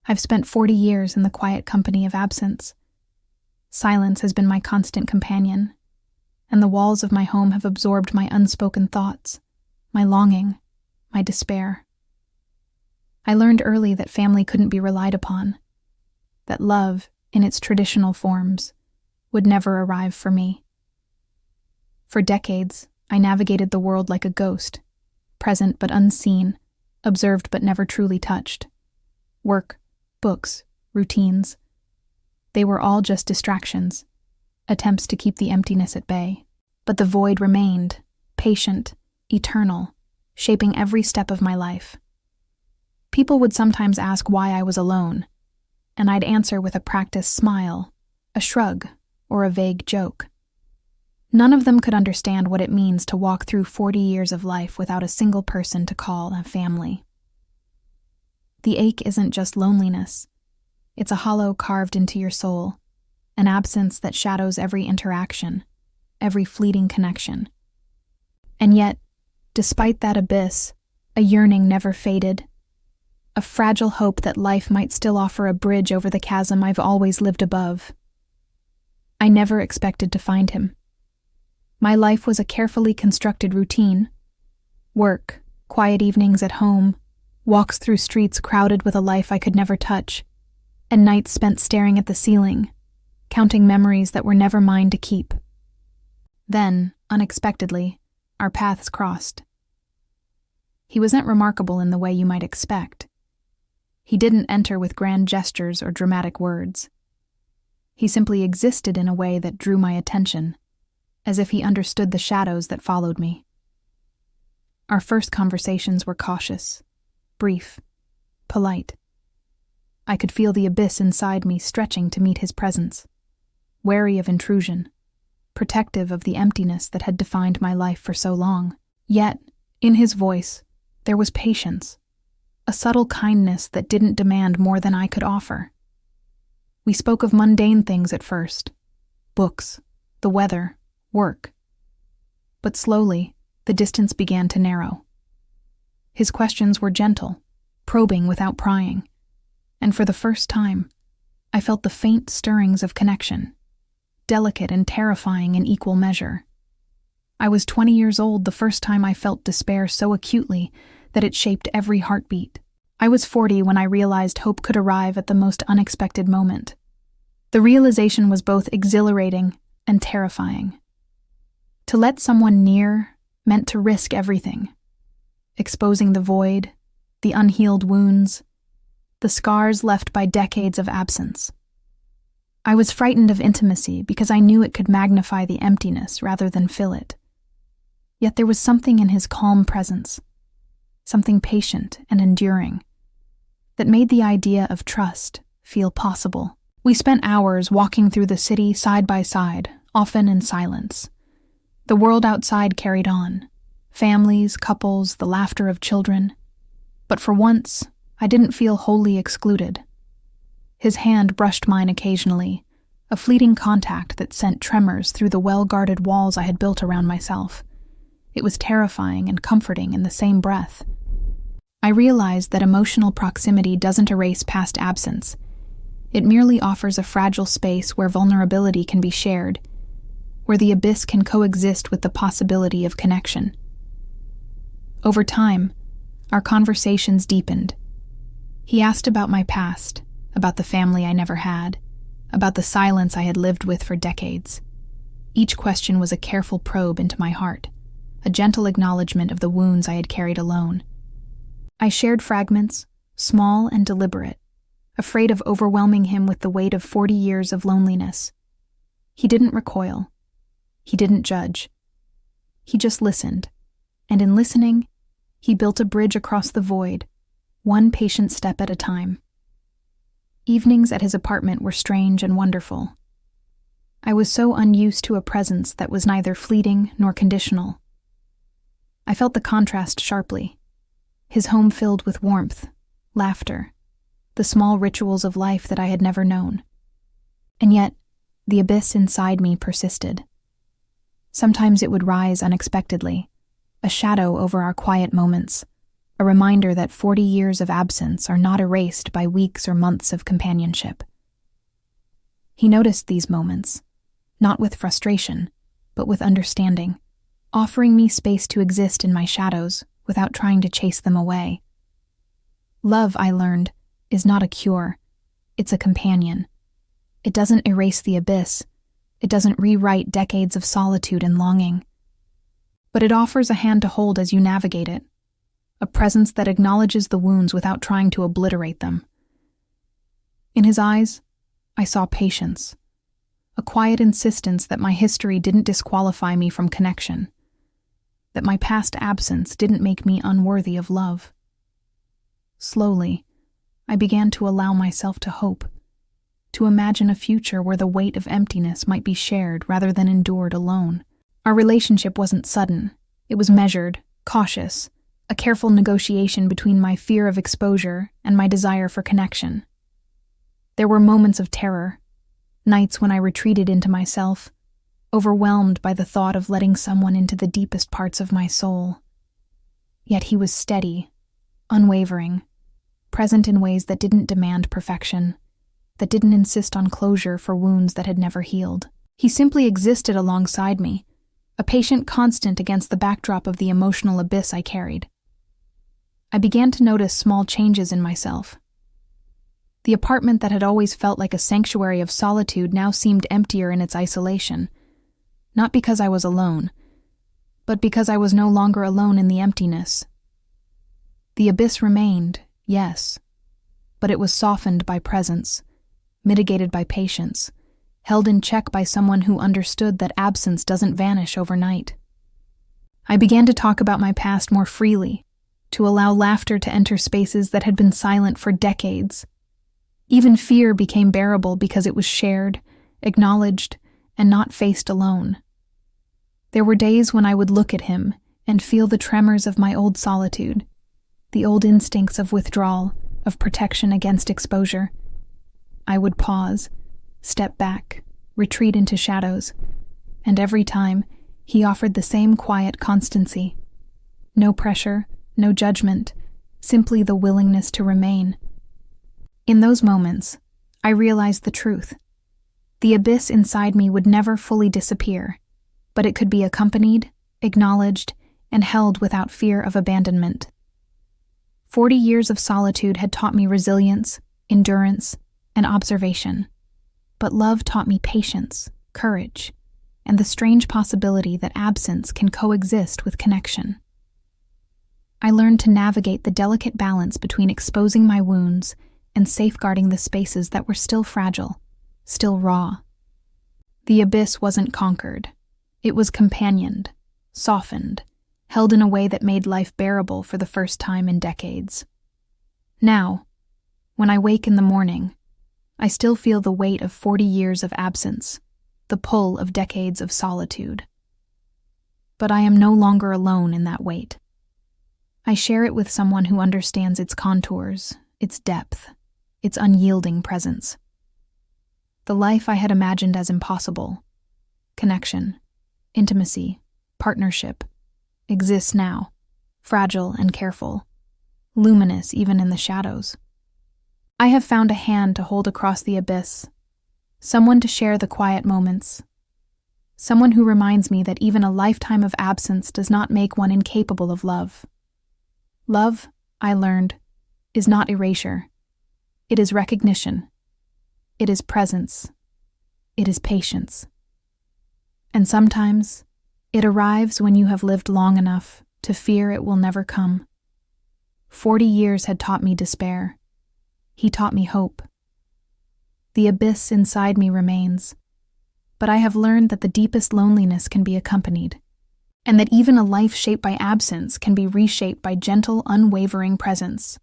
I've spent 40 years in the quiet company of absence. Silence has been my constant companion, and the walls of my home have absorbed my unspoken thoughts, my longing, my despair. I learned early that family couldn't be relied upon, that love, in its traditional forms, would never arrive for me. For decades, I navigated the world like a ghost, present but unseen, observed but never truly touched. Work, books, routines. They were all just distractions, attempts to keep the emptiness at bay. But the void remained, patient, eternal, shaping every step of my life. People would sometimes ask why I was alone, and I'd answer with a practiced smile, a shrug, or a vague joke. None of them could understand what it means to walk through 40 years of life without a single person to call a family. The ache isn't just loneliness. It's a hollow carved into your soul, an absence that shadows every interaction, every fleeting connection. And yet, despite that abyss, a yearning never faded, a fragile hope that life might still offer a bridge over the chasm I've always lived above. I never expected to find him. My life was a carefully constructed routine. Work, quiet evenings at home, walks through streets crowded with a life I could never touch, and nights spent staring at the ceiling, counting memories that were never mine to keep. Then, unexpectedly, our paths crossed. He wasn't remarkable in the way you might expect. He didn't enter with grand gestures or dramatic words. He simply existed in a way that drew my attention, as if he understood the shadows that followed me. Our first conversations were cautious, brief, polite. I could feel the abyss inside me stretching to meet his presence, wary of intrusion, protective of the emptiness that had defined my life for so long. Yet, in his voice, there was patience, a subtle kindness that didn't demand more than I could offer. We spoke of mundane things at first, books, the weather, work. But slowly, the distance began to narrow. His questions were gentle, probing without prying, and for the first time, I felt the faint stirrings of connection, delicate and terrifying in equal measure. I was 20 years old the first time I felt despair so acutely that it shaped every heartbeat. I was 40 when I realized hope could arrive at the most unexpected moment. The realization was both exhilarating and terrifying. To let someone near meant to risk everything, exposing the void, the unhealed wounds, the scars left by decades of absence. I was frightened of intimacy because I knew it could magnify the emptiness rather than fill it. Yet there was something in his calm presence, something patient and enduring, that made the idea of trust feel possible. We spent hours walking through the city side by side, often in silence. The world outside carried on, families, couples, the laughter of children. But for once, I didn't feel wholly excluded. His hand brushed mine occasionally, a fleeting contact that sent tremors through the well-guarded walls I had built around myself. It was terrifying and comforting in the same breath. I realized that emotional proximity doesn't erase past absence. It merely offers a fragile space where vulnerability can be shared, where the abyss can coexist with the possibility of connection. Over time, our conversations deepened. He asked about my past, about the family I never had, about the silence I had lived with for decades. Each question was a careful probe into my heart, a gentle acknowledgement of the wounds I had carried alone. I shared fragments, small and deliberate, afraid of overwhelming him with the weight of 40 years of loneliness. He didn't recoil. He didn't judge. He just listened, and in listening, he built a bridge across the void, one patient step at a time. Evenings at his apartment were strange and wonderful. I was so unused to a presence that was neither fleeting nor conditional. I felt the contrast sharply. His home filled with warmth, laughter, the small rituals of life that I had never known. And yet, the abyss inside me persisted. Sometimes it would rise unexpectedly, a shadow over our quiet moments, a reminder that 40 years of absence are not erased by weeks or months of companionship. He noticed these moments, not with frustration, but with understanding, offering me space to exist in my shadows without trying to chase them away. Love, I learned, is not a cure. It's a companion. It doesn't erase the abyss. It doesn't rewrite decades of solitude and longing. But it offers a hand to hold as you navigate it, a presence that acknowledges the wounds without trying to obliterate them. In his eyes, I saw patience, a quiet insistence that my history didn't disqualify me from connection, that my past absence didn't make me unworthy of love. Slowly, I began to allow myself to hope, to imagine a future where the weight of emptiness might be shared rather than endured alone. Our relationship wasn't sudden. It was measured, cautious, a careful negotiation between my fear of exposure and my desire for connection. There were moments of terror, nights when I retreated into myself, overwhelmed by the thought of letting someone into the deepest parts of my soul. Yet he was steady, unwavering, present in ways that didn't demand perfection, that didn't insist on closure for wounds that had never healed. He simply existed alongside me, a patient constant against the backdrop of the emotional abyss I carried. I began to notice small changes in myself. The apartment that had always felt like a sanctuary of solitude now seemed emptier in its isolation, not because I was alone, but because I was no longer alone in the emptiness. The abyss remained, yes, but it was softened by presence, mitigated by patience, held in check by someone who understood that absence doesn't vanish overnight. I began to talk about my past more freely, to allow laughter to enter spaces that had been silent for decades. Even fear became bearable because it was shared, acknowledged, and not faced alone. There were days when I would look at him and feel the tremors of my old solitude, the old instincts of withdrawal, of protection against exposure. I would pause, step back, retreat into shadows, and every time he offered the same quiet constancy. No pressure, no judgment, simply the willingness to remain. In those moments, I realized the truth. The abyss inside me would never fully disappear, but it could be accompanied, acknowledged, and held without fear of abandonment. 40 years of solitude had taught me resilience, endurance, and observation. But love taught me patience, courage, and the strange possibility that absence can coexist with connection. I learned to navigate the delicate balance between exposing my wounds and safeguarding the spaces that were still fragile, still raw. The abyss wasn't conquered. It was companioned, softened, held in a way that made life bearable for the first time in decades. Now, when I wake in the morning, I still feel the weight of 40 years of absence, the pull of decades of solitude. But I am no longer alone in that weight. I share it with someone who understands its contours, its depth, its unyielding presence. The life I had imagined as impossible, connection, intimacy, partnership, exists now, fragile and careful, luminous even in the shadows. I have found a hand to hold across the abyss, someone to share the quiet moments, someone who reminds me that even a lifetime of absence does not make one incapable of love. Love, I learned, is not erasure. It is recognition. It is presence. It is patience. And sometimes, it arrives when you have lived long enough to fear it will never come. 40 years had taught me despair. He taught me hope. The abyss inside me remains, but I have learned that the deepest loneliness can be accompanied, and that even a life shaped by absence can be reshaped by gentle, unwavering presence.